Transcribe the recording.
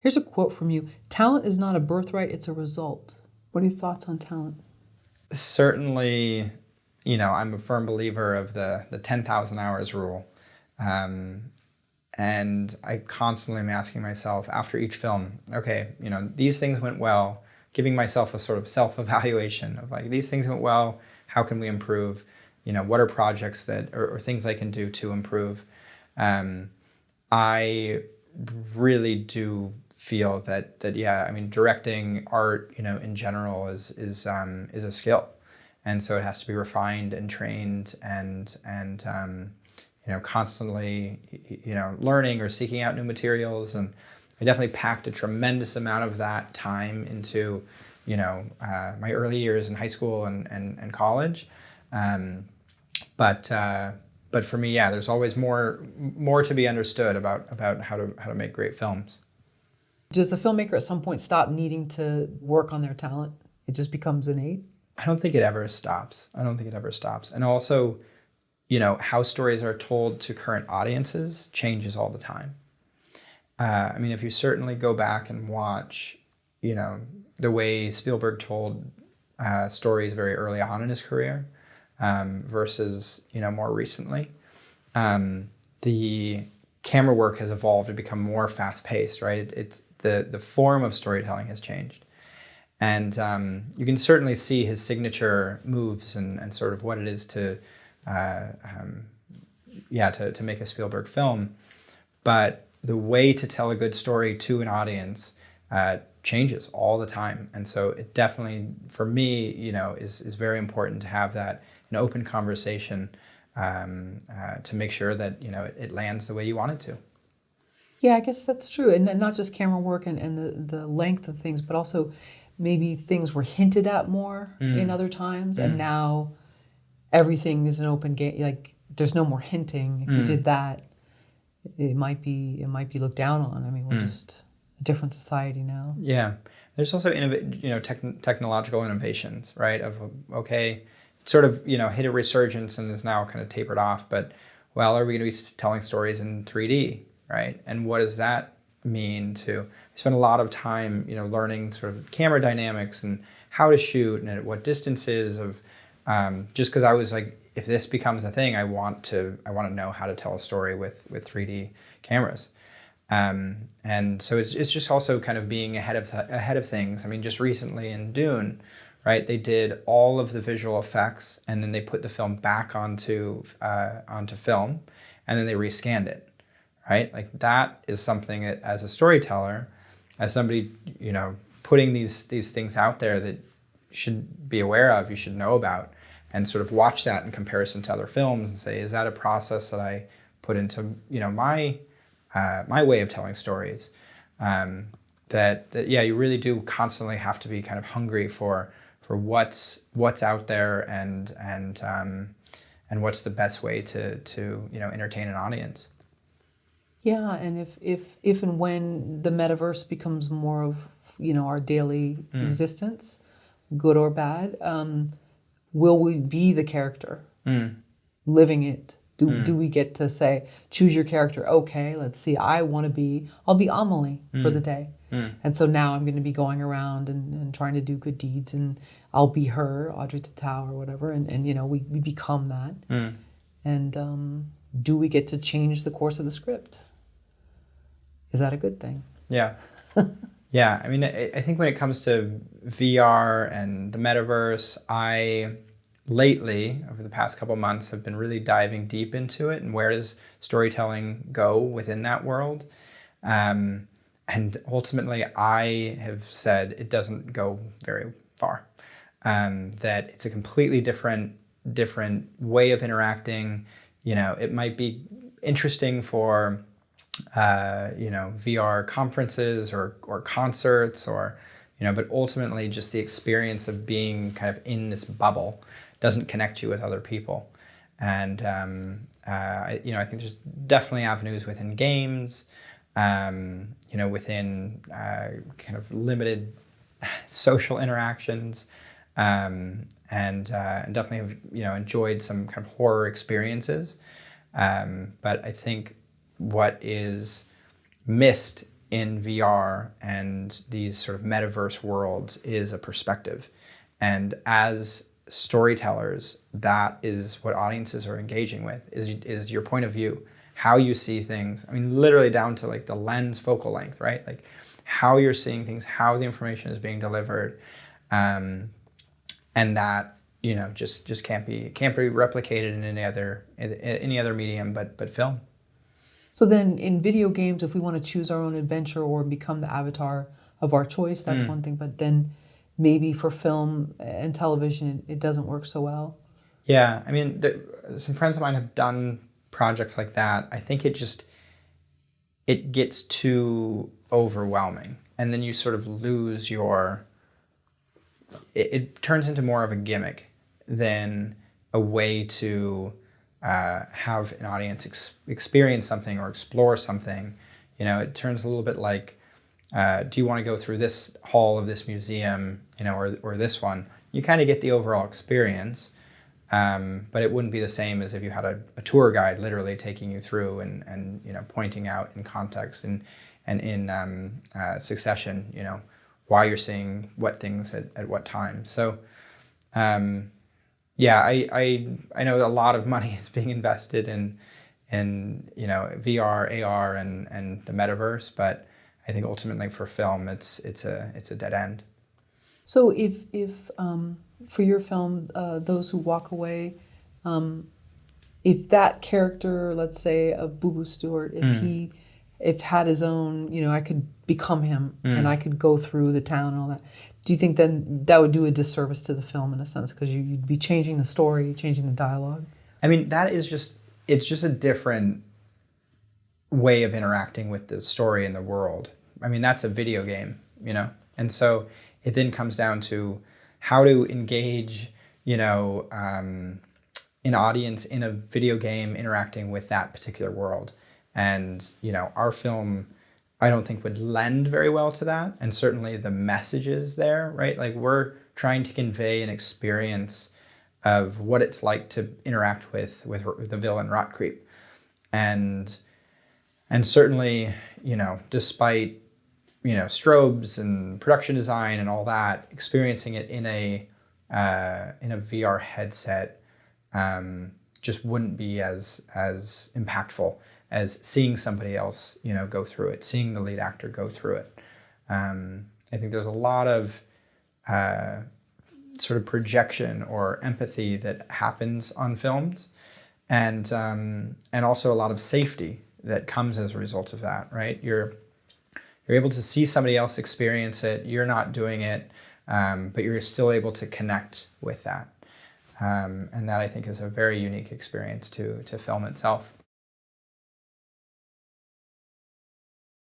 Here's a quote from you. Talent is not a birthright, it's a result. What are your thoughts on talent? Certainly, I'm a firm believer of the 10,000 hours rule. And I constantly am asking myself after each film, okay, these things went well, giving myself a sort of self-evaluation of like, these things went well, how can we improve? What are projects that, or things I can do to improve? I really do feel that yeah, I mean, directing art, in general is a skill, and so it has to be refined and trained and constantly learning or seeking out new materials. And I definitely packed a tremendous amount of that time into my early years in high school and college. But for me, yeah, there's always more to be understood about how to make great films. Does a filmmaker at some point stop needing to work on their talent? It just becomes innate? I don't think it ever stops. And also, how stories are told to current audiences changes all the time. I mean, if you certainly go back and watch, the way Spielberg told stories very early on in his career, versus more recently, the camera work has evolved to become more fast-paced, right? It's the form of storytelling has changed, and you can certainly see his signature moves and sort of what it is to make a Spielberg film. But the way to tell a good story to an audience changes all the time, and so it definitely, for me, is very important to have that an open conversation to make sure that it lands the way you want it to. Yeah, I guess that's true, and not just camera work and the length of things, but also maybe things were hinted at more in other times, and now everything is an open game. Like there's no more hinting. If you did that, it might be looked down on. I mean, we're just a different society now. Yeah, there's also technological innovations, right? Of okay, sort of hit a resurgence and is now kind of tapered off. But well, are we going to be telling stories in 3D, right? And what does that mean to? I spent a lot of time learning sort of camera dynamics and how to shoot and at what distances of. Just because I was like, if this becomes a thing, I want to know how to tell a story with 3D cameras, and so it's just also kind of being ahead of things. I mean, just recently in Dune, right? They did all of the visual effects, and then they put the film back onto film, and then they rescanned it, right? Like that is something that, as a storyteller, as somebody putting these things out there that you should be aware of, you should know about, and sort of watch that in comparison to other films and say, is that a process that I put into my way of telling stories? That yeah, you really do constantly have to be kind of hungry for what's out there and what's the best way to entertain an audience. Yeah, and if and when the metaverse becomes more of our daily existence, good or bad, will we be the character living it? Do we get to say, choose your character? Okay, let's see. I'll be Amelie for the day. And so now I'm going to be going around and trying to do good deeds, and I'll be her, Audrey Tautou or whatever, and we become that. And do we get to change the course of the script? Is that a good thing? Yeah. Yeah, I mean, I think when it comes to VR and the metaverse, I lately, over the past couple months, have been really diving deep into it and where does storytelling go within that world. And ultimately, I have said it doesn't go very far. That it's a completely different way of interacting. It might be interesting for VR conferences or concerts but ultimately just the experience of being kind of in this bubble doesn't connect you with other people. And I think there's definitely avenues within games, within kind of limited social interactions, and definitely have enjoyed some kind of horror experiences. But I think what is missed in VR and these sort of metaverse worlds is a perspective. And as storytellers, that is what audiences are engaging with, is your point of view, how you see things. I mean, literally down to like the lens focal length, right? Like how you're seeing things, how the information is being delivered. And that, you know, just can't be replicated in any other medium but film. So then in video games, if we want to choose our own adventure or become the avatar of our choice, that's one thing. But then maybe for film and television, it doesn't work so well. Yeah, I mean, some friends of mine have done projects like that. I think it gets too overwhelming. And then you sort of lose it turns into more of a gimmick than a way to have an audience experience something or explore something. You know, it turns a little bit like, do you want to go through this hall of this museum, you know, or this one? You kind of get the overall experience, but it wouldn't be the same as if you had a tour guide literally taking you through and you know, pointing out in context and in succession, you know, why you're seeing what things at what time. So, yeah, I know that a lot of money is being invested in you know, VR, AR, and the metaverse, but I think ultimately for film, it's a dead end. So if for your film, Those Who Walk Away, if that character, let's say of BooBoo Stewart, if had his own, you know, I could become him and I could go through the town and all that. Do you think then that would do a disservice to the film in a sense, because you'd be changing the story, changing the dialogue? I mean, it's just a different way of interacting with the story and the world. I mean, that's a video game, you know? And so it then comes down to how to engage, you know, an audience in a video game interacting with that particular world. And, you know, our film, I don't think would lend very well to that. And certainly the messages there, right? Like we're trying to convey an experience of what it's like to interact with the villain Rotcreep. And certainly, you know, despite, you know, strobes and production design and all that, experiencing it in a VR headset just wouldn't be as impactful as seeing somebody else, you know, go through it, seeing the lead actor go through it. I think there's a lot of sort of projection or empathy that happens on films, and also a lot of safety that comes as a result of that, right? You're able to see somebody else experience it. You're not doing it, but you're still able to connect with that. And that, I think, is a very unique experience to film itself.